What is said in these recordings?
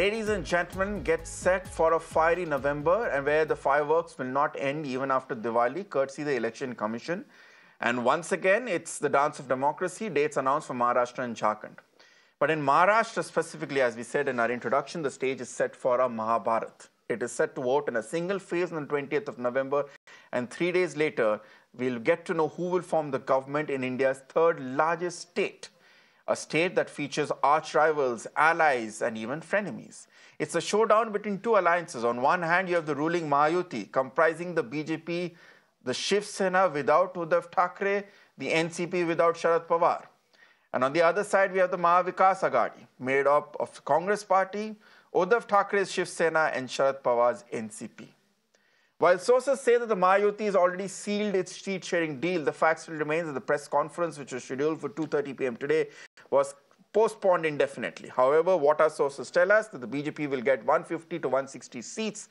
Ladies and gentlemen, get set for a fiery November and where the fireworks will not end even after Diwali, courtesy the Election Commission. And once again, it's the dance of democracy, dates announced for Maharashtra and Jharkhand. But in Maharashtra specifically, as we said in our introduction, the stage is set for a Mahabharat. It is set to vote in a single phase on the 20th of November, and 3 days later, we'll get to know who will form the government in India's third largest state. A state that features arch rivals, allies, and even frenemies. It's a showdown between two alliances. On one hand, you have the ruling Mahayudh, comprising the BJP, the Shiv Sena without Uddhav Thackeray, the NCP without Sharad Pawar. And on the other side, we have the Mahavikas Aghadi, made up of Congress Party, Uddhav Thackeray's Shiv Sena, and Sharad Pawar's NCP. While sources say that the Mahayudh has already sealed its seat-sharing deal, the fact still remains that the press conference, which was scheduled for 2:30 p.m. today, was postponed indefinitely. However, what our sources tell us that the BJP will get 150 to 160 seats.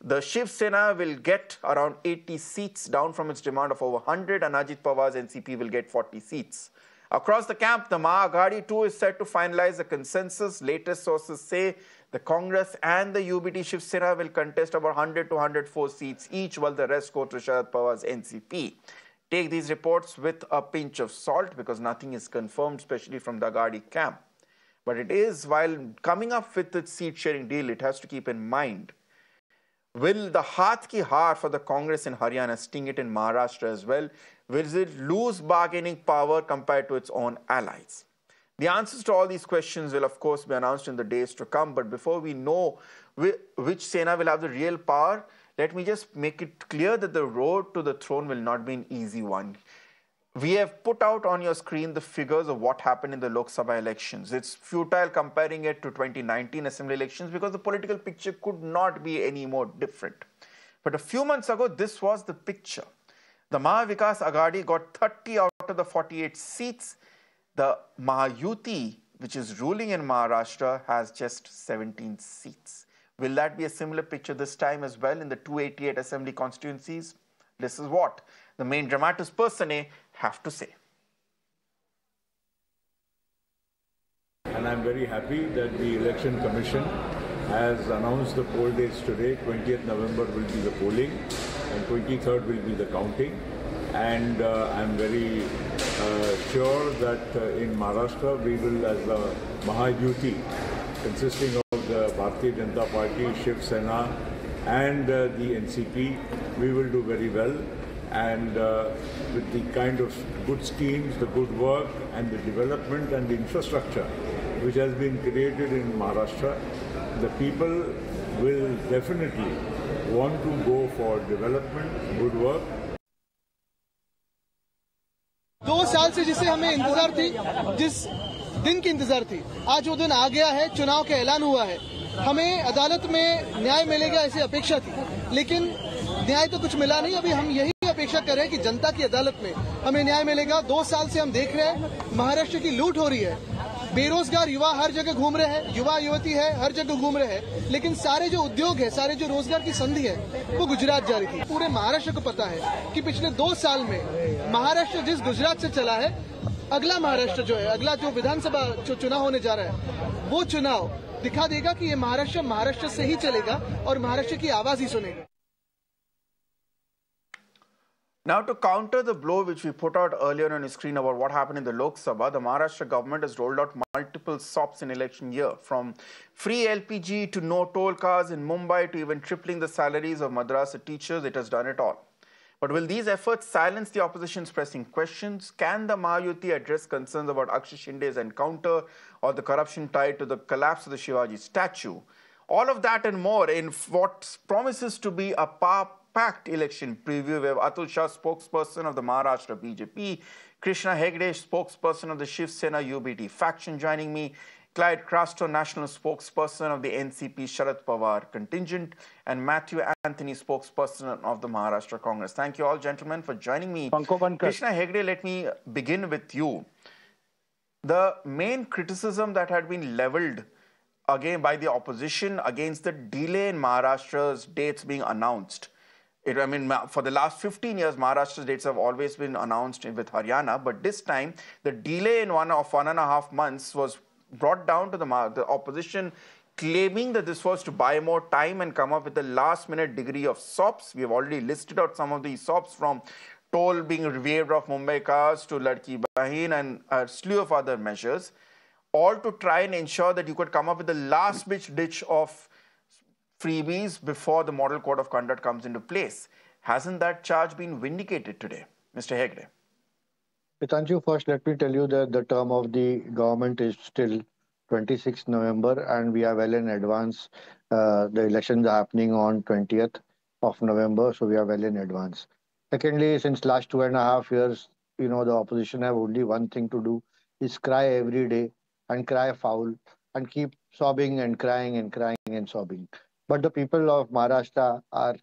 The Shiv Sena will get around 80 seats, down from its demand of over 100, and Ajit Pawar's NCP will get 40 seats. Across the camp, the Maha Aghadi too is set to finalize the consensus. Latest sources say the Congress and the UBT Shiv Sena will contest about 100 to 104 seats each, while the rest go to Sharad Pawar's NCP. Take these reports with a pinch of salt because nothing is confirmed, especially from the Aghadi camp. But it is, while coming up with its seat-sharing deal, it has to keep in mind, will the Haath ki Haar for the Congress in Haryana sting it in Maharashtra as well? Will it lose bargaining power compared to its own allies? The answers to all these questions will, of course, be announced in the days to come. But before we know which Sena will have the real power, let me just make it clear that the road to the throne will not be an easy one. We have put out on your screen the figures of what happened in the Lok Sabha elections. It's futile comparing it to 2019 assembly elections because the political picture could not be any more different. But a few months ago, this was the picture. The Mahavikas Aghadi got 30 out of the 48 seats. The Mahayudh, which is ruling in Maharashtra, has just 17 seats. Will that be a similar picture this time as well in the 288 assembly constituencies? This is what the main dramatis personae have to say. And I'm very happy that the Election Commission has announced the poll dates today. 20th November will be the polling and 23rd will be the counting. And I'm very sure that in Maharashtra we will, as the Mahayudh, consisting of the Bharatiya Janata Party, Shiv Sena and the NCP, we will do very well. And with the kind of good schemes, the good work and the development and the infrastructure which has been created in Maharashtra, the people will definitely want to go for development, good work. 2 साल से जिसे हमें इंतजार थी, जिस दिन की इंतजार थी, आज वो दिन आ गया है। चुनाव का ऐलान हुआ है। हमें अदालत में न्याय मिलेगा ऐसी अपेक्षा थी, लेकिन न्याय तो कुछ मिला नहीं। अभी हम यही अपेक्षा कर रहे हैं कि जनता की अदालत में हमें न्याय मिलेगा। 2 साल से हम देख रहे हैं महाराष्ट्र की लूट हो रही है। बेरोजगार युवा हर जगह घूम रहे हैं, युवा युवती है हर जगह घूम रहे हैं, लेकिन सारे जो उद्योग है, सारे जो रोजगार की संधि है, वो गुजरात जा रही थी। पूरे महाराष्ट्र को पता है कि पिछले 2 साल में महाराष्ट्र जिस गुजरात से चला है, अगला महाराष्ट्र जो है, अगला जो विधानसभा जो चुनाव होने जा रहा है, वो चुनाव दिखा देगा कि ये महाराष्ट्र से ही चलेगा और महाराष्ट्र की आवाज ही सुनेगा। Now, to counter the blow which we put out earlier on the screen about what happened in the Lok Sabha, the Maharashtra government has rolled out multiple SOPs in election year, from free LPG to no toll cars in Mumbai to even tripling the salaries of Madrasa teachers. It has done it all. But will these efforts silence the opposition's pressing questions? Can the Mahayudh address concerns about Akshay Shinde's encounter or the corruption tied to the collapse of the Shivaji statue? All of that and more in what promises to be a packed election preview. We have Atul Shah, spokesperson of the Maharashtra BJP, Krishna Hegde, spokesperson of the Shiv Sena UBT faction, joining me, Clyde Crasto, national spokesperson of the NCP Sharad Pawar contingent, and Matthew Anthony, spokesperson of the Maharashtra Congress. Thank you all, gentlemen, for joining me. Krishna Hegde, let me begin with you. The main criticism that had been leveled again by the opposition against the delay in Maharashtra's dates being announced. For the last 15 years, Maharashtra's dates have always been announced with Haryana, but this time the delay in 1.5 months was brought down to the opposition claiming that this was to buy more time and come up with a last-minute degree of SOPs. We have already listed out some of these SOPs, from toll being waived off Mumbai cars to Ladki Bahin and a slew of other measures, all to try and ensure that you could come up with the last-ditch of freebies before the Model Code of Conduct comes into place. Hasn't that charge been vindicated today, Mr. Hegde? Ritangshu, first let me tell you that the term of the government is still 26th November and we are well in advance. The elections are happening on 20th of November, so we are well in advance. Secondly, since last 2.5 years, the opposition have only one thing to do, is cry every day and cry foul and keep sobbing and crying and sobbing. But the people of Maharashtra are,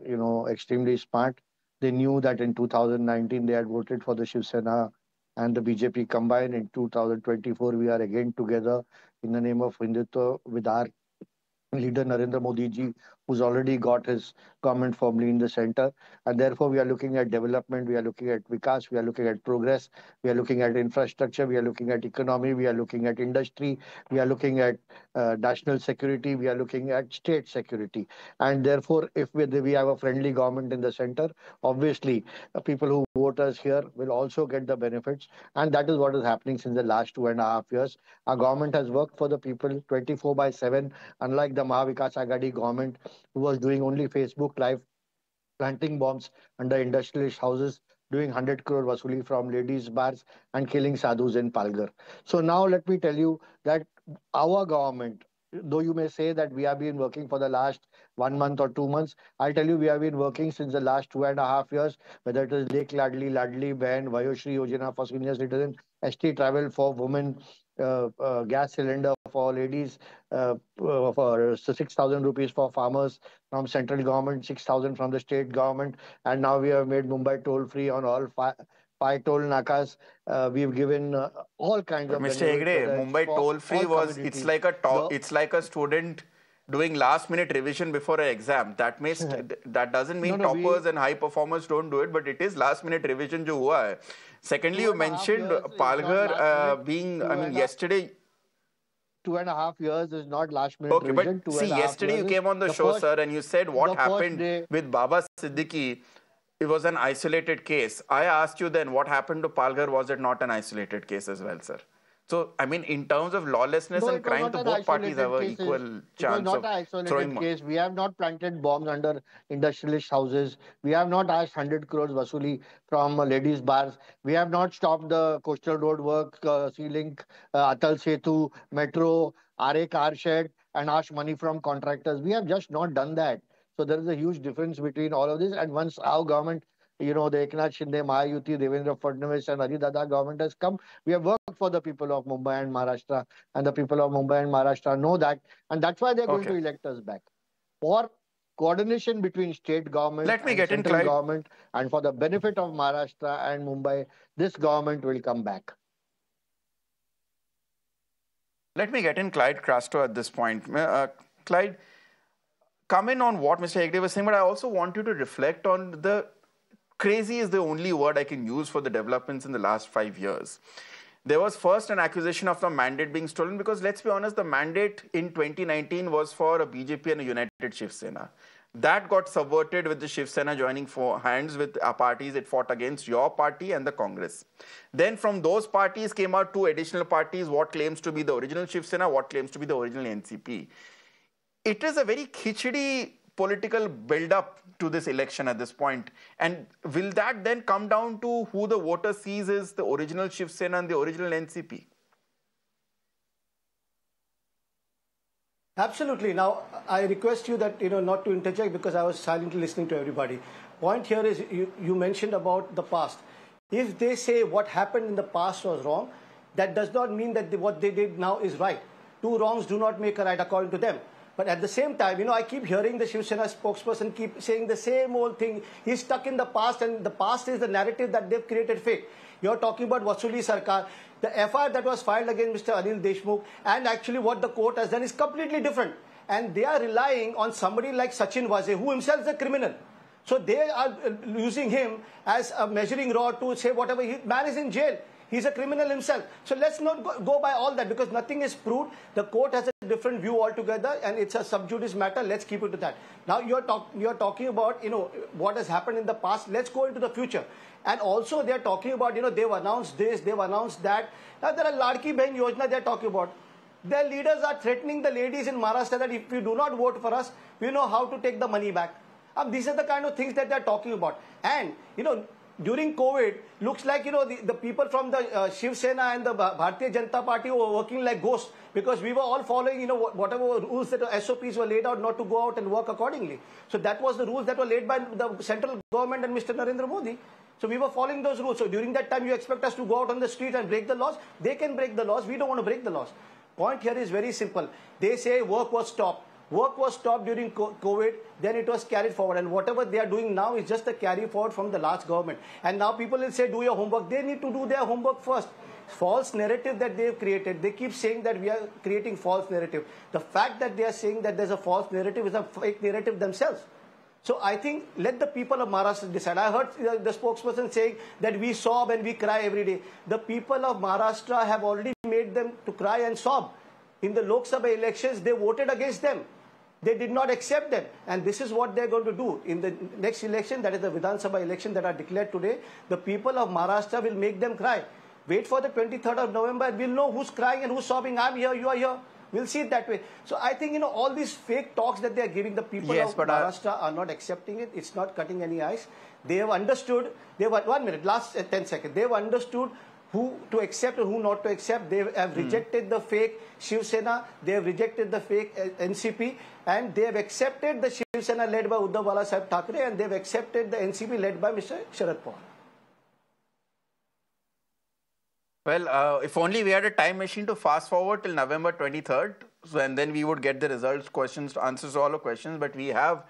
extremely smart. They knew that in 2019 they had voted for the Shiv Sena and the BJP combined. In 2024, we are again together in the name of Hindutva with our leader Narendra Modi ji, who's already got his government firmly in the center. And therefore, we are looking at development, we are looking at Vikas, we are looking at progress, we are looking at infrastructure, we are looking at economy, we are looking at industry, we are looking at national security, we are looking at state security. And therefore, if we have a friendly government in the center, obviously, people who vote us here will also get the benefits. And that is what is happening since the last 2.5 years. Our government has worked for the people 24/7, unlike the Mahavikas Agadi government, who was doing only Facebook Live, planting bombs under industrialist houses, doing 100 crore vasuli from ladies' bars and killing sadhus in Palghar. So now let me tell you that our government, though you may say that we have been working for the last 1 month or 2 months, I'll tell you we have been working since the last 2.5 years, whether it is Lek Ladli, Ladli Behan, Vayoshri Yojana for senior citizens, ST travel for women, gas cylinder for ladies, for 6,000 rupees for farmers from central government, 6,000 from the state government, and now we have made Mumbai toll free on all five toll nakas. We've given all kinds of Mr. benefits. Hegde, Mumbai toll free was, it's like a student doing last-minute revision before an exam. That doesn't mean toppers and high performers don't do it, but it is last-minute revision jo hua hai. Secondly, you mentioned Palghar being, yesterday. 2.5 years is not last-minute revision. But see, yesterday you came on the show, sir, and you said what happened with Baba Siddiqui, it was an isolated case. I asked you then, what happened to Palghar? Was it not an isolated case as well, sir? So, in terms of lawlessness and crime, both parties have an equal chance of throwing. It was not an isolated case. We have not planted bombs under industrialist houses. We have not asked 100 crores vasuli from ladies' bars. We have not stopped the coastal road work, Sea Link, Atal Setu, Metro, RA car shed, and asked money from contractors. We have just not done that. So there is a huge difference between all of this. And once our government, the Eknath Shinde, Mahayudh, Devendra Fadnavis and Haryana government has come, we have worked for the people of Mumbai and Maharashtra. And the people of Mumbai and Maharashtra know that. And that's why they're going to elect us back. For coordination between state government and central government, and for the benefit of Maharashtra and Mumbai, this government will come back. Let me get in Clyde Crasto at this point. Clyde, come in on what Mr. Hegde was saying, but I also want you to reflect on the crazy is the only word I can use for the developments in the last 5 years. There was first an accusation of the mandate being stolen because, let's be honest, the mandate in 2019 was for a BJP and a united Shiv Sena. That got subverted with the Shiv Sena joining hands with parties it fought against, your party and the Congress. Then from those parties came out 2 additional parties, what claims to be the original Shiv Sena, what claims to be the original NCP. It is a very khichdi political build-up to this election at this point. And will that then come down to who the voter sees is the original Shiv Sena and the original NCP? Absolutely. Now, I request you that, not to interject because I was silently listening to everybody. Point here is you mentioned about the past. If they say what happened in the past was wrong, that does not mean that what they did now is right. 2 wrongs do not make a right according to them. But at the same time, I keep hearing the Shiv Sena spokesperson keep saying the same old thing. He's stuck in the past, and the past is the narrative that they've created fake. You're talking about Vasuli Sarkar. The FIR that was filed against Mr. Anil Deshmukh and actually what the court has done is completely different. And they are relying on somebody like Sachin Waze, who himself is a criminal. So they are using him as a measuring rod to say whatever. Man is in jail. He's a criminal himself. So let's not go by all that because nothing is proved. The court has a different view altogether, and it's a sub judice matter. Let's keep it to that. Now you're talking about what has happened in the past. Let's go into the future. And also they're talking about they've announced this, they've announced that. Now there are Ladki Bahin Yojana they're talking about. Their leaders are threatening the ladies in Maharashtra that if you do not vote for us, we know how to take the money back. These are the kind of things that they're talking about. And during COVID, looks like the people from the Shiv Sena and the Bharatiya Janata Party were working like ghosts, because we were all following whatever rules that SOPs were laid out not to go out and work accordingly. So that was the rules that were laid by the central government and Mr. Narendra Modi. So we were following those rules. So during that time, you expect us to go out on the street and break the laws? They can break the laws. We don't want to break the laws. Point here is very simple. They say work was stopped. Work was stopped during COVID, then it was carried forward. And whatever they are doing now is just a carry forward from the last government. And now people will say, do your homework. They need to do their homework first. False narrative that they've created. They keep saying that we are creating false narrative. The fact that they are saying that there's a false narrative is a fake narrative themselves. So I think let the people of Maharashtra decide. I heard the spokesperson saying that we sob and we cry every day. The people of Maharashtra have already made them to cry and sob. In the Lok Sabha elections, they voted against them. They did not accept them. And this is what they're going to do. In the next election, that is the Vidhan Sabha election that are declared today, the people of Maharashtra will make them cry. Wait for the 23rd of November and we'll know who's crying and who's sobbing. I'm here, you are here. We'll see it that way. So I think, all these fake talks that they're giving, the people of Maharashtra are not accepting it. It's not cutting any ice. They have understood, last 10 seconds. They have understood who to accept and who not to accept. They have rejected the fake Shiv Sena, they have rejected the fake NCP, and they have accepted the Shiv Sena led by Uddhav Balasaheb Thackeray, and they have accepted the NCP led by Mr. Sharad Pawar. Well, if only we had a time machine to fast forward till November 23rd, and then we would get the results, answers to all the questions, but we have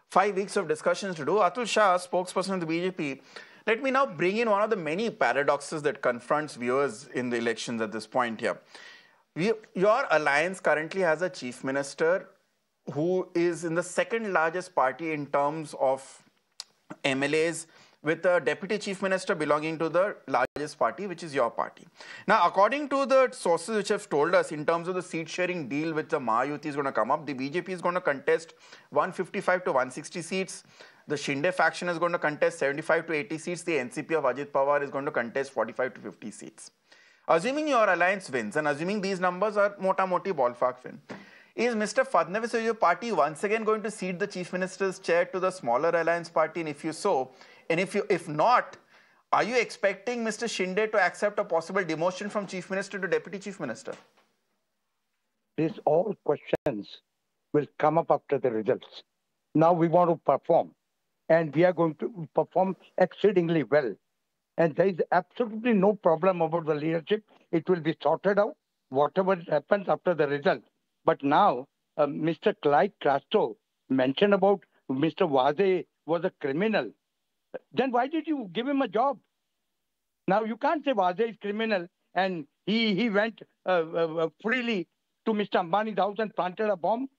5 weeks of discussions to do. Atul Shah, spokesperson of the BJP, let me now bring in one of the many paradoxes that confronts viewers in the elections at this point here. Your alliance currently has a chief minister who is in the second largest party in terms of MLAs, with a deputy chief minister belonging to the largest party, which is your party. Now, according to the sources which have told us in terms of the seat sharing deal which the Mahayudh is going to come up, the BJP is going to contest 155 to 160 seats. The Shinde faction is going to contest 75 to 80 seats. The NCP of Ajit Pawar is going to contest 45 to 50 seats. Assuming your alliance wins, and assuming these numbers are mota-moti ballpark win, is Mr. Fadnavis or your party once again going to cede the chief minister's chair to the smaller alliance party? And if you so, and if not, are you expecting Mr. Shinde to accept a possible demotion from chief minister to deputy chief minister? These all questions will come up after the results. Now we want to perform, and we are going to perform exceedingly well. And there is absolutely no problem about the leadership. It will be sorted out, whatever happens after the result. But now, Mr. Clyde Castro mentioned about Mr. Waze was a criminal. Then why did you give him a job? Now you can't say Waze is criminal and he went freely to Mr. Ambani's house and planted a bomb.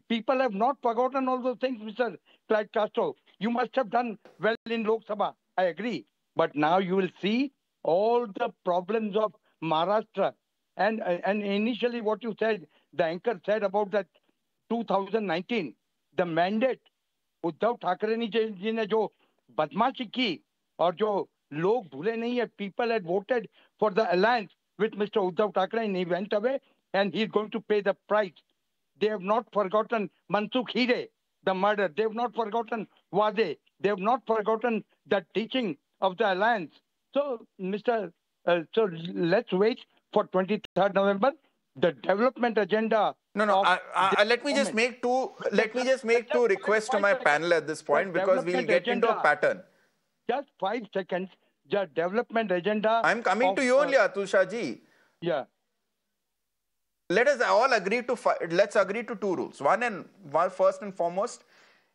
People have not forgotten all those things, Mr. Clyde Castro. You must have done well in Lok Sabha. I agree. But now you will see all the problems of Maharashtra. And initially what you said, the anchor said about that 2019, the mandate, Uddhav Thackeray ji ने जो बदमाशी की और जो लोग भूले नहीं है, people had voted for the alliance with Mr. Uddhav Thackeray and he went away and he's going to pay the price. They have not forgotten Mansukh Hire, the murder. They have not forgotten Wade. They have not forgotten the teaching of the alliance. So, so let's wait for 23rd November. The development agenda. No. Let me just make two requests to my panel at this point, because we'll get into a pattern. Just 5 seconds. The development agenda. I'm coming to you only, Atul Shah ji. Yeah. Let us all agree to let's agree to two rules. One, first and foremost,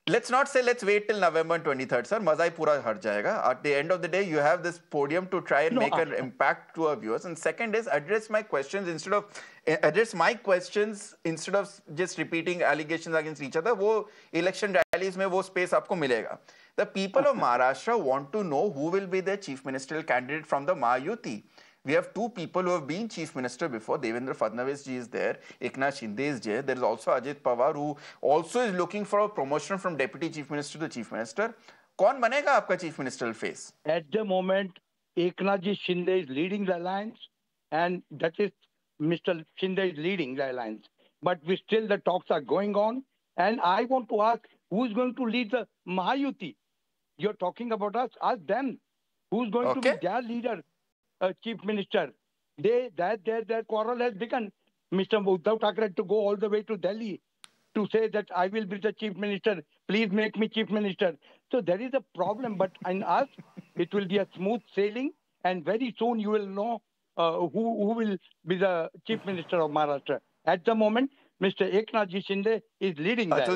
let's not say let's wait till November 23rd, sir. Mazai pura har jayega. At the end of the day, you have this podium to try and make an impact to our viewers. And second is address my questions instead of just repeating allegations against each other. Wo election rallies mein wo space aapko milega. The people of Maharashtra want to know who will be their chief ministerial candidate from the Mahayudh. We have two people who have been chief minister before. Devendra Fadnavis ji is there. Eknath Shinde is there. There is also Ajit Pawar, who also is looking for a promotion from deputy chief minister to chief minister. कौन बनेगा आपका chief ministerial face? At the moment, Eknath Shinde is leading the alliance, and that is Mr. Shinde is leading the alliance. But still the talks are going on, and I want to ask, who is going to lead the Mahayudh? You're talking about us, ask them. Who's going to be their leader, chief minister? Their quarrel has begun. Mr. Uddhav Thackeray to go all the way to Delhi to say that I will be the chief minister. Please make me chief minister. So there is a problem, but in us, it will be a smooth sailing, and very soon you will know who will be the chief minister of Maharashtra. At the moment, Mr. Eknath Shinde is leading that.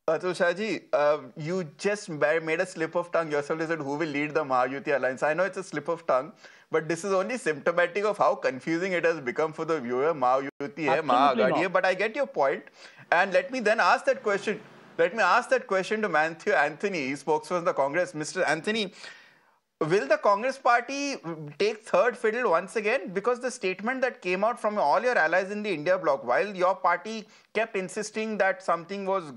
Atul Shahji, you just made a slip of tongue yourself. You said who will lead the Mahayudh alliance. I know it's a slip of tongue, but this is only symptomatic of how confusing it has become for the viewer. Mahayudh hai, Mahagadi hai, but I get your point. And let me then ask that question. Let me ask that question to Matthew Anthony, spokesperson of the Congress. Mr. Anthony, will the Congress party take third fiddle once again? Because the statement that came out from all your allies in the India bloc, while your party kept insisting that something was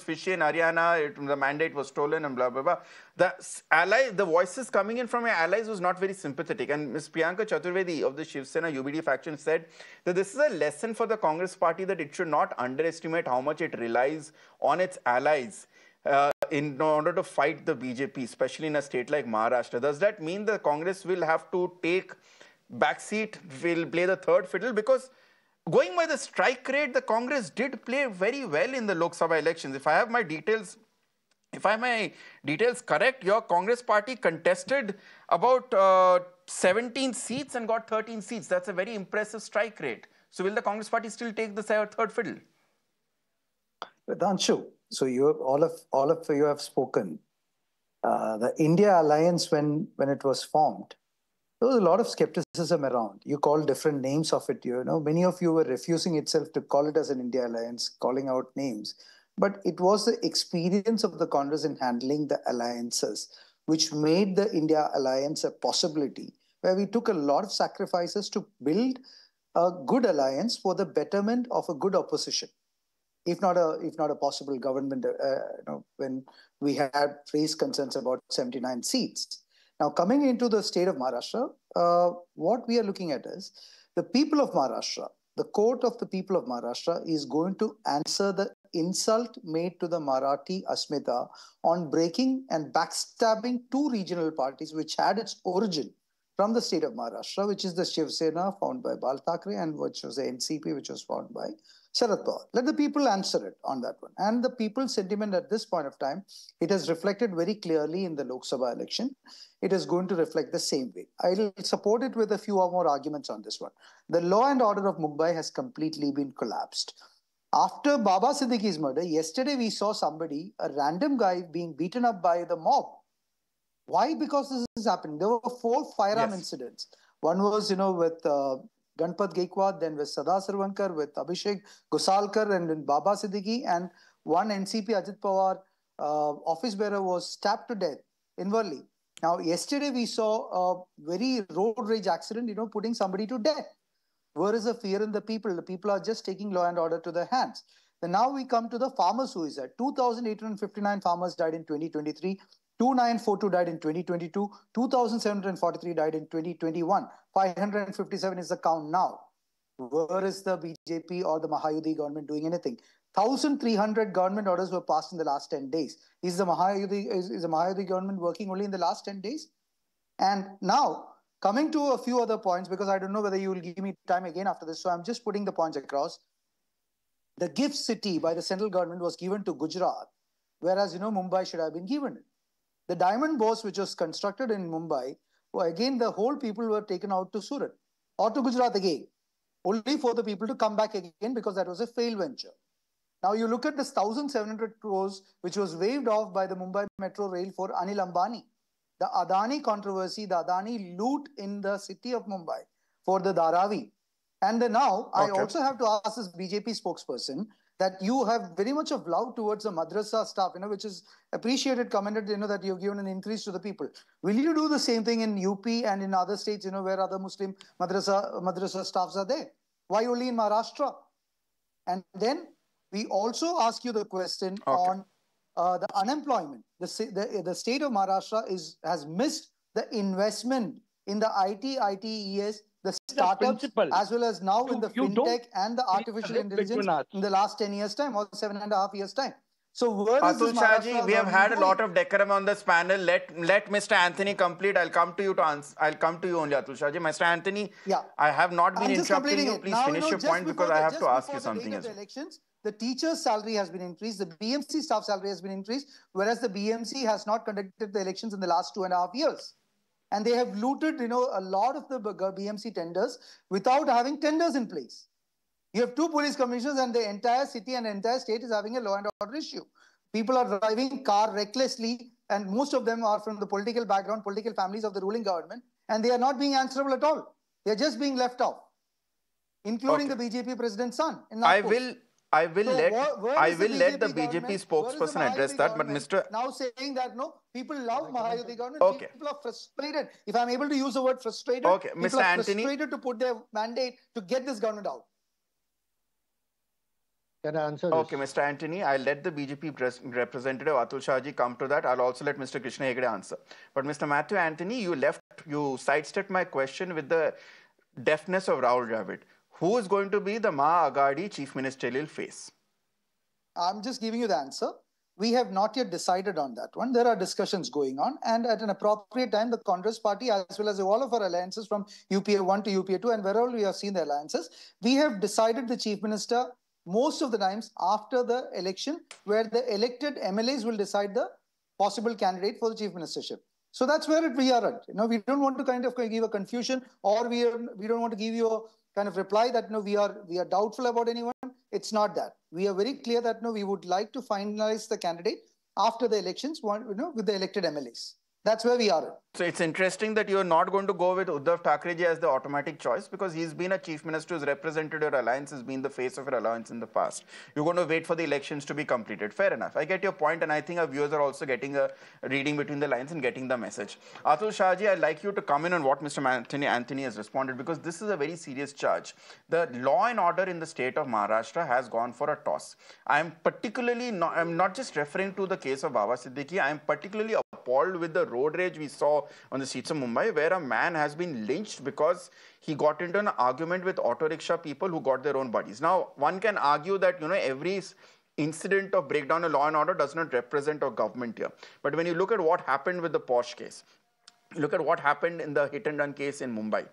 fishy in Haryana, the mandate was stolen and blah, blah, blah. The voices coming in from your allies was not very sympathetic. And Ms. Priyanka Chaturvedi of the Shiv Sena UBD faction said that this is a lesson for the Congress party that it should not underestimate how much it relies on its allies in order to fight the BJP, especially in a state like Maharashtra. Does that mean the Congress will have to take backseat, will play the third fiddle? Because going by the strike rate, the Congress did play very well in the Lok Sabha elections. If I have my details correct, your Congress party contested about 17 seats and got 13 seats. That's a very impressive strike rate. So will the Congress party still take the third fiddle? Ritangshu, so all of you have spoken. The India alliance, when it was formed, there was a lot of skepticism around. You call different names of it. Many of you were refusing itself to call it as an India alliance, calling out names. But it was the experience of the Congress in handling the alliances which made the India alliance a possibility, where we took a lot of sacrifices to build a good alliance for the betterment of a good opposition. If not a possible government, when we had raised concerns about 79 seats. Now, coming into the state of Maharashtra, what we are looking at is the people of Maharashtra, the court of the people of Maharashtra is going to answer the insult made to the Marathi Asmita on breaking and backstabbing two regional parties which had its origin from the state of Maharashtra, which is the Shiv Sena, found by Bal Thackeray, and which was the NCP, which was found by Sharad Pawar. Let the people answer it on that one. And the people's sentiment at this point of time, it has reflected very clearly in the Lok Sabha election. It is going to reflect the same way. I will support it with a few more arguments on this one. The law and order of Mumbai has completely been collapsed. After Baba Siddiqui's murder, yesterday we saw somebody, a random guy, being beaten up by the mob. Why? Because this is happening. There were 4 firearm incidents. One was, with Ganpat Gaikwad, then with Sada Sarvankar, with Abhishek Gosalkar, and then Baba Siddiqui, and one NCP Ajit Pawar office bearer was stabbed to death in Worli. Now, yesterday we saw a very road rage accident, putting somebody to death. Where is the fear in the people? The people are just taking law and order to their hands. Then now we come to the farmer suicide. 2,859 farmers died in 2023. 2,942 died in 2022, 2,743 died in 2021, 557 is the count now. Where is the BJP or the Mahayudh government doing anything? 1,300 government orders were passed in the last 10 days. Is the Mahayudh government working only in the last 10 days? And now, coming to a few other points, because I don't know whether you will give me time again after this, so I'm just putting the points across. The gift city by the central government was given to Gujarat, whereas, Mumbai should have been given it. The diamond boss, which was constructed in Mumbai, again, the whole people were taken out to Surat or to Gujarat again, only for the people to come back again because that was a failed venture. Now, you look at this 1,700 crores, which was waived off by the Mumbai Metro Rail for Anil Ambani. The Adani controversy, the Adani loot in the city of Mumbai for the Dharavi. And now, I also have to ask this BJP spokesperson, that you have very much of love towards the madrasa staff, which is appreciated, commended, that you've given an increase to the people. Will you do the same thing in UP and in other states, where other Muslim madrasa staffs are there? Why only in Maharashtra? And then we also ask you the question on the unemployment. The state of Maharashtra has missed the investment in the IT, ITES, the startups, as well as now in the fintech and the artificial intelligence in the last 10 years' time or 7.5 years' time. So where is this Maharashtra? We have had a lot of decorum on this panel. Let Mr. Anthony complete. I'll come to you to answer. I'll come to you only, Atul Shahji. Mr. Anthony, I have not been interrupting you. Please now, finish your point because I have to ask you something as well. Elections, the teacher's salary has been increased. The BMC staff salary has been increased, whereas the BMC has not conducted the elections in the last 2.5 years. And they have looted, a lot of the BMC tenders without having tenders in place. You have 2 police commissioners and the entire city and the entire state is having a law and order issue. People are driving car recklessly and most of them are from the political background, political families of the ruling government, and they are not being answerable at all. They are just being left off, including the BJP president's son. I will let the BJP spokesperson address that, but Mr. Now saying that people love Mahayudh government. People are frustrated. If I'm able to use the word frustrated, people are frustrated to put their mandate to get this government out. Can I answer this? Okay, Mr. Anthony, I'll let the BJP representative Atul Shahji come to that. I'll also let Mr. Krishna Hegde answer. But Mr. Matthew Anthony, you sidestepped my question with the deafness of Rahul Dravid. Who is going to be the Maha-Aghadi chief ministerial face? I'm just giving you the answer. We have not yet decided on that one. There are discussions going on. And at an appropriate time, the Congress party, as well as all of our alliances from UPA 1 to UPA 2, and wherever we have seen the alliances, we have decided the chief minister most of the times after the election, where the elected MLAs will decide the possible candidate for the chief ministership. So that's where we are at. We don't want to kind of give a confusion, or we don't want to give you a kind of reply that we are doubtful about anyone. It's not that. We are very clear that we would like to finalize the candidate after the elections, with the elected MLAs. That's where we are. So it's interesting that you're not going to go with Uddhav Thackeray as the automatic choice because he's been a chief minister who's represented your alliance, has been the face of your alliance in the past. You're going to wait for the elections to be completed. Fair enough. I get your point, and I think our viewers are also getting a reading between the lines and getting the message. Atul Shahji, I'd like you to come in on what Mr. Anthony has responded, because this is a very serious charge. The law and order in the state of Maharashtra has gone for a toss. I'm not just referring to the case of Baba Siddiqui. I'm particularly appalled with the road rage we saw on the streets of Mumbai, where a man has been lynched because he got into an argument with auto rickshaw people who got their own bodies. Now, one can argue that, every incident of breakdown of law and order does not represent a government here. But when you look at what happened with the Porsche case, look at what happened in the hit and run case in Mumbai.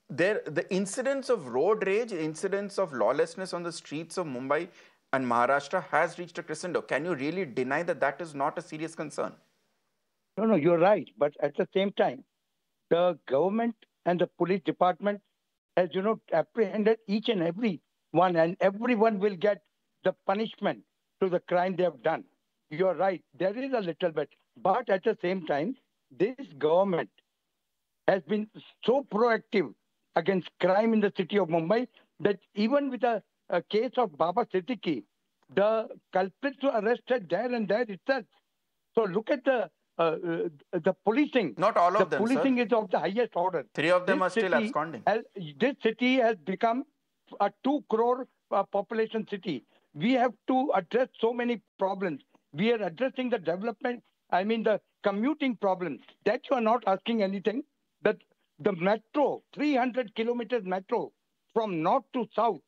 The incidents of road rage, incidents of lawlessness on the streets of Mumbai and Maharashtra has reached a crescendo. Can you really deny that that is not a serious concern? No, you're right. But at the same time, the government and the police department has, apprehended each and every one, and everyone will get the punishment to the crime they have done. You're right. There is a little bit. But at the same time, this government has been so proactive against crime in the city of Mumbai that even with a case of Baba Siddiqui, the culprits were arrested there and there itself. So look at the policing. Not all of them, The policing is of the highest order. 3 of them are still absconding. This city has become a 2 crore population city. We have to address so many problems. We are addressing the development, the commuting problems. That you are not asking anything. That the metro, 300 kilometers metro from north to south,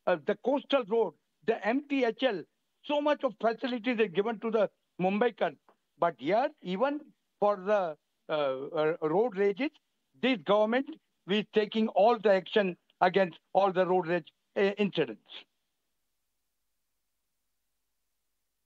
the coastal road, the MTHL, so much of facilities are given to the Mumbaikars. But here, even for the road rages, this government is taking all the action against all the road rage incidents.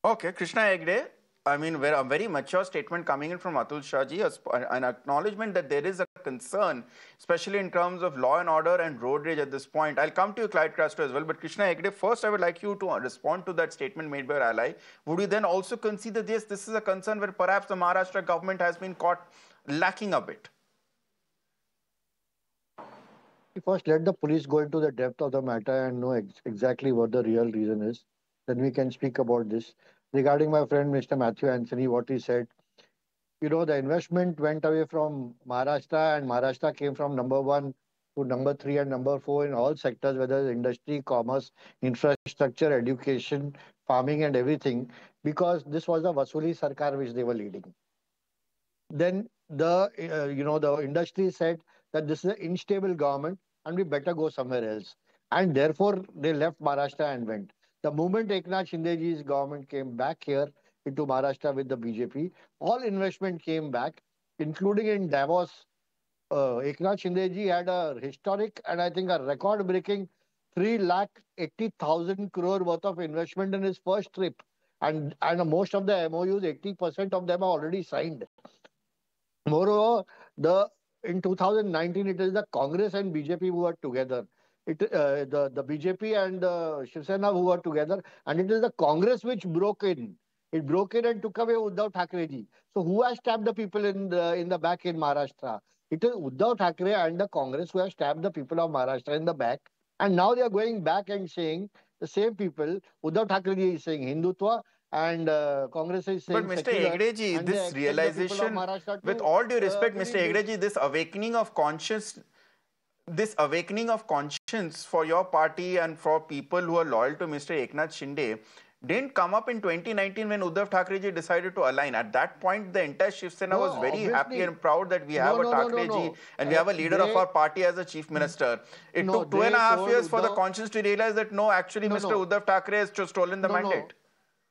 Okay, Krishna Hegde, a very mature statement coming in from Atul Shahji, an acknowledgement that there is a concern, especially in terms of law and order and road rage at this point. I'll come to you, Clyde Castro, as well. But Krishna Hegde, first I would like you to respond to that statement made by your ally. Would you then also concede that yes, this is a concern where perhaps the Maharashtra government has been caught lacking a bit? First, let the police go into the depth of the matter and know exactly what the real reason is. Then we can speak about this. Regarding my friend Mr. Matthew Anthony, what he said, the investment went away from Maharashtra, and Maharashtra came from number one to number three and number four in all sectors, whether it's industry, commerce, infrastructure, education, farming, and everything, because this was the Vasuli Sarkar which they were leading. Then the industry said that this is an unstable government and we better go somewhere else, and therefore they left Maharashtra and went. The moment Eknath Shindeji's government came back here into Maharashtra with the BJP, all investment came back, including in Davos. Eknath Shindeji had a historic and I think a record-breaking 3,80,000 crore worth of investment in his first trip, and most of the MOUs, 80% of them are already signed. Moreover, in 2019, it is the Congress and BJP who are together. The BJP and Shiv Sena who are together, and it is the Congress which broke in. It broke in and took away Uddhav Thackerji. So who has stabbed the people in the back in Maharashtra? It is Uddhav Thackeray and the Congress who have stabbed the people of Maharashtra in the back. And now they are going back and saying, the same people, Uddhav Thackerji is saying Hindutva, and Congress is saying. But Mr. Hegdeji, this realization, with all due respect, Mr. Hegdeji, this awakening of conscience for your party and for people who are loyal to Mr. Eknath Shinde didn't come up in 2019 when Uddhav Thackerji decided to align. At that point, the entire Shiv Sena was very happy and proud that we have a Thackerji and we have a leader of our party as a chief minister. It took 2.5 years for the conscience to realize that no, actually Mr. Uddhav Thackeray has just stolen the mandate.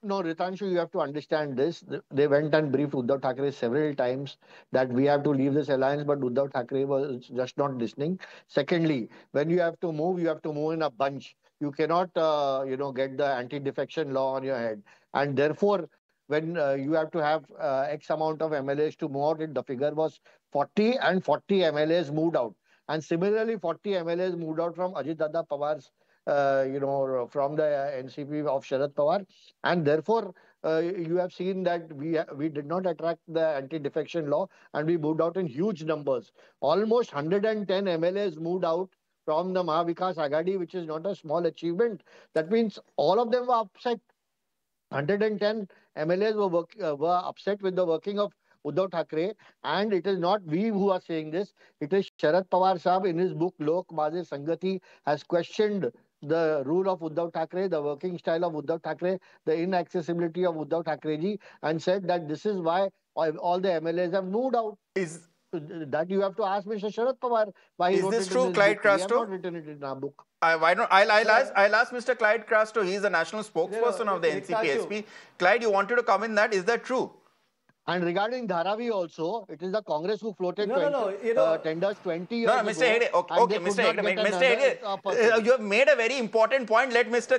No, Ritangshu, you have to understand this. They went and briefed Uddhav Thackeray several times that we have to leave this alliance, but Uddhav Thackeray was just not listening. Secondly, when you have to move in a bunch. You cannot, get the anti-defection law on your head. And therefore, when you have to have X amount of MLAs to move out, the figure was 40, and 40 MLAs moved out. And similarly, 40 MLAs moved out from Ajit Dada Pawar's from the NCP of Sharad Pawar, and therefore you have seen that we did not attract the anti-defection law, and we moved out in huge numbers. Almost 110 MLAs moved out from the Mahavikas Agadi, which is not a small achievement. That means all of them were upset. 110 MLAs were upset with the working of Uddhav Thackeray, and it is not we who are saying this. It is Sharad Pawar Sahab in his book Lok Maze Sangati has questioned the rule of Uddhav Thackeray, the working style of Uddhav Thackeray, the inaccessibility of Uddhav Thackerayji, and said that this is why all the MLAs have moved out. That you have to ask Mr. Sharad Pawar why he wrote it in his book. Is this true, Clyde Crasto? We have not written it in our book. I'll ask Mr. Clyde Crasto. He is the national spokesperson of the NCP-SP. Clyde, you wanted to come in that? Is that true? And regarding Dharavi also, it is the Congress who floated tenders 20 years ago. Mr. Hegde, okay, Mr. Hegde, you have made a very important point. Let Mr.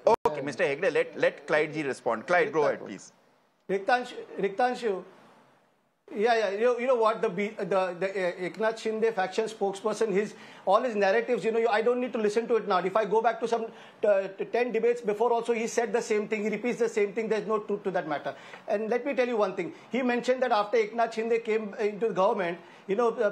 Mr. Hegde, let Clyde ji respond. Clyde, go ahead, please. Ritangshu, you know what, the Eknath Shinde faction spokesperson, all his narratives, I don't need to listen to it now. If I go back to some 10 debates before also, he said the same thing, he repeats the same thing, there's no truth to that matter. And let me tell you one thing, he mentioned that after Eknath Shinde came into the government,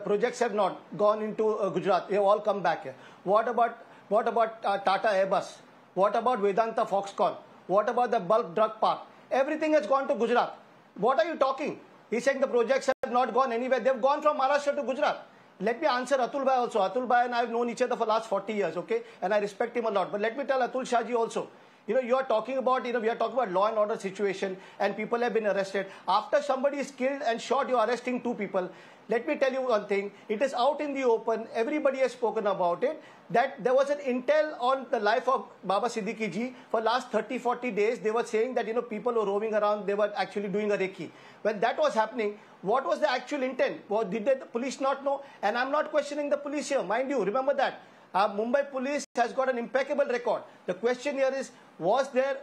projects have not gone into Gujarat, they have all come back here. What about Tata Airbus? What about Vedanta Foxconn? What about the bulk drug park? Everything has gone to Gujarat. What are you talking? He's saying the projects have not gone anywhere. They've gone from Maharashtra to Gujarat. Let me answer Atul Bhai also. Atul Bhai and I have known each other for the last 40 years, okay? And I respect him a lot. But let me tell Atul Shahji also. You are talking about, we are talking about law and order situation and people have been arrested. After somebody is killed and shot, you are arresting 2 people. Let me tell you one thing. It is out in the open. Everybody has spoken about it. That there was an intel on the life of Baba Siddiqui ji. For last 30-40 days, they were saying that, people were roaming around. They were actually doing a recce. When that was happening, what was the actual intent? Did the police not know? And I'm not questioning the police here. Mind you, remember that. Mumbai police has got an impeccable record. The question here is, was there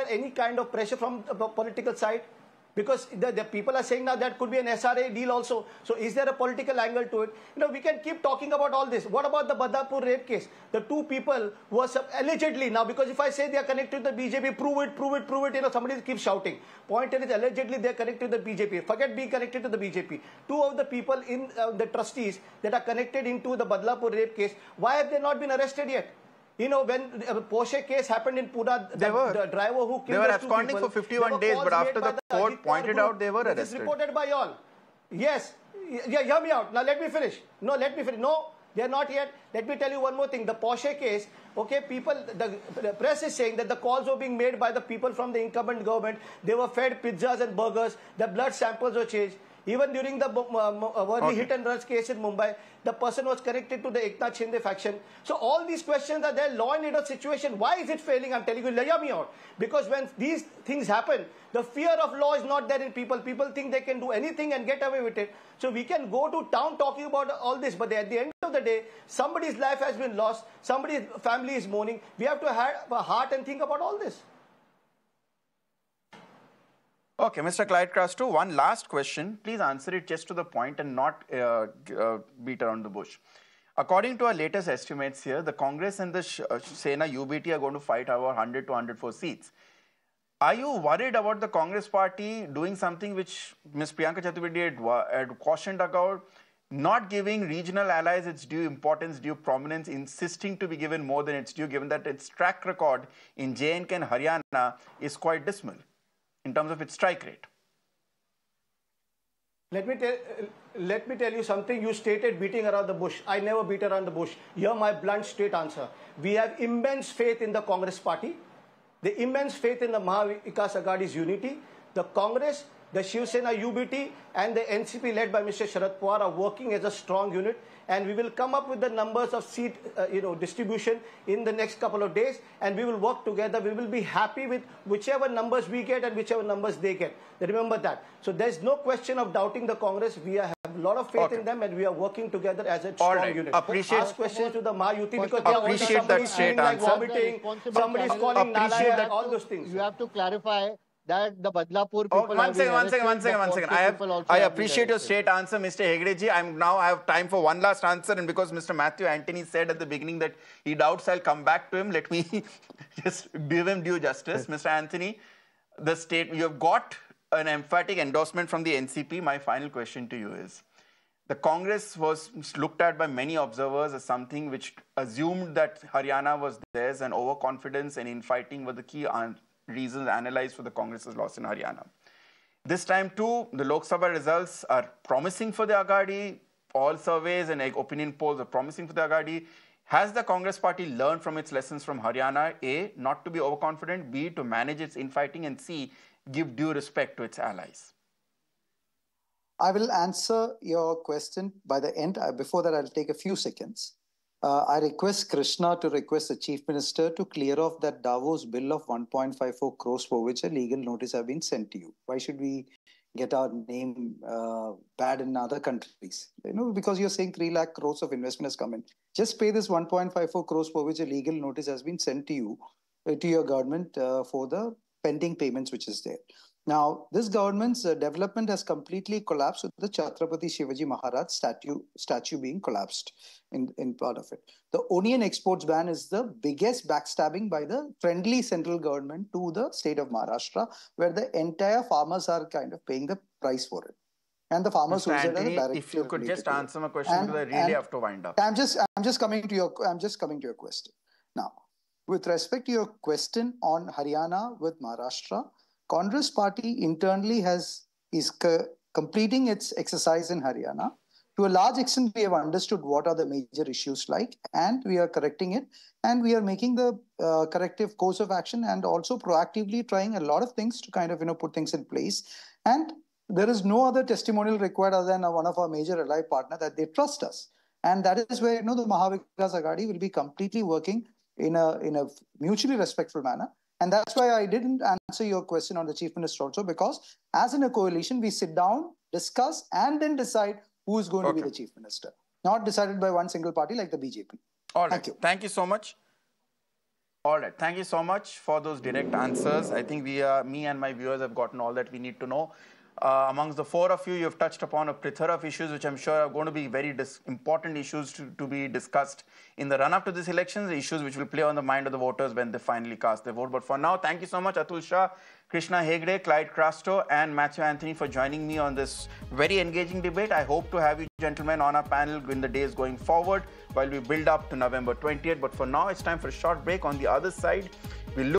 any kind of pressure from the political side? Because the people are saying now that could be an SRA deal also. So is there a political angle to it? We can keep talking about all this. What about the Badlapur rape case? The two people were allegedly, now because if I say they are connected to the BJP, prove it, somebody keeps shouting. Point is allegedly they are connected to the BJP. Forget being connected to the BJP. Two of the people in the trustees that are connected into the Badlapur rape case, why have they not been arrested yet? When the Porsche case happened in Pune, the driver who killed they were absconding for 51 days, but after the court pointed out, they were arrested. This is reported by all. Yes. Yeah, hear me out. Now let me finish. No, they are not yet. Let me tell you one more thing. The Porsche case, okay, the press is saying that the calls were being made by the people from the incumbent government. They were fed pizzas and burgers. The blood samples were changed. Even during the Worli hit and runs case in Mumbai, the person was connected to the Eknath Shinde faction. So all these questions are there. Law and order situation. Why is it failing? I'm telling you, hear me out. Because when these things happen, the fear of law is not there in people. People think they can do anything and get away with it. So we can go to town talking about all this, but at the end of the day, somebody's life has been lost. Somebody's family is mourning. We have to have a heart and think about all this. Okay, Mr. Clyde Crasto, one last question. Please answer it just to the point and not beat around the bush. According to our latest estimates here, the Congress and the Sena UBT are going to fight over 100 to 104 seats. Are you worried about the Congress party doing something which Ms. Priyanka Chaturvedi had cautioned about, not giving regional allies its due importance, due prominence, insisting to be given more than its due, given that its track record in J&K and Haryana is quite dismal in terms of its strike rate? Let me tell you something. You stated beating around the bush. I never beat around the bush. Here my blunt straight answer. We have immense faith in the Congress party, the immense faith in the Mahavikas Aghadi's unity. The Congress, the Shiv Sena UBT and the NCP led by Mr. Sharad Pawar are working as a strong unit, and we will come up with the numbers of seat distribution in the next couple of days, and we will work together. We will be happy with whichever numbers we get and whichever numbers they get. Remember that. So there's no question of doubting the Congress. We have a lot of faith in them, and we are working together as a strong unit. Ask questions to the Mahayudh because they are already somebody's feeling like vomiting, somebody's calling Nala, all those things. You have to clarify that the Badlapur people one second. I appreciate your straight answer, Mr. Hegdeji. I have time for one last answer, and because Mr. Matthew Antony said at the beginning that he doubts I'll come back to him, let me just give him due justice. Mr. Antony, you have got an emphatic endorsement from the NCP. My final question to you is, the Congress was looked at by many observers as something which assumed that Haryana was theirs, and overconfidence and infighting were the key reasons analyzed for the Congress's loss in Haryana. This time too, the Lok Sabha results are promising for the Aghadi. All surveys and opinion polls are promising for the Aghadi. Has the Congress party learned from its lessons from Haryana? A, not to be overconfident. B, to manage its infighting. And C, give due respect to its allies. I will answer your question by the end. Before that, I'll take a few seconds. I request Krishna to request the Chief Minister to clear off that Davos bill of 1.54 crores for which a legal notice have been sent to you. Why should we get our name bad in other countries? Because you're saying 3 lakh crores of investment has come in. Just pay this 1.54 crores for which a legal notice has been sent to you, to your government for the pending payments which is there. Now, this government's development has completely collapsed with the Chhatrapati Shivaji Maharaj statue being collapsed in part of it. The onion exports ban is the biggest backstabbing by the friendly central government to the state of Maharashtra, where the entire farmers are kind of paying the price for it. And the farmers who said if you could just answer my question, because I really have to wind up. I'm just coming to your question. Now, with respect to your question on Haryana with Maharashtra, Congress party internally is completing its exercise in Haryana. To a large extent, we have understood what are the major issues like, and we are correcting it. And we are making the corrective course of action and also proactively trying a lot of things to kind of, put things in place. And there is no other testimonial required other than one of our major ally partner that they trust us. And that is where, the Mahavikas Aghadi will be completely working in a mutually respectful manner. And that's why I didn't answer your question on the Chief Minister also, because as in a coalition, we sit down, discuss, and then decide who is going to be the Chief Minister. Not decided by one single party like the BJP. All right. Thank you so much. All right. Thank you so much for those direct answers. I think me and my viewers have gotten all that we need to know. Amongst the four of you, you've touched upon a plethora of issues, which I'm sure are going to be very important issues to be discussed in the run-up to this election, the issues which will play on the mind of the voters when they finally cast their vote. But for now, thank you so much, Atul Shah, Krishna Hegde, Clyde Crasto, and Matthew Anthony for joining me on this very engaging debate. I hope to have you gentlemen on our panel in the days going forward while we build up to November 20th. But for now, it's time for a short break. On the other side, we'll look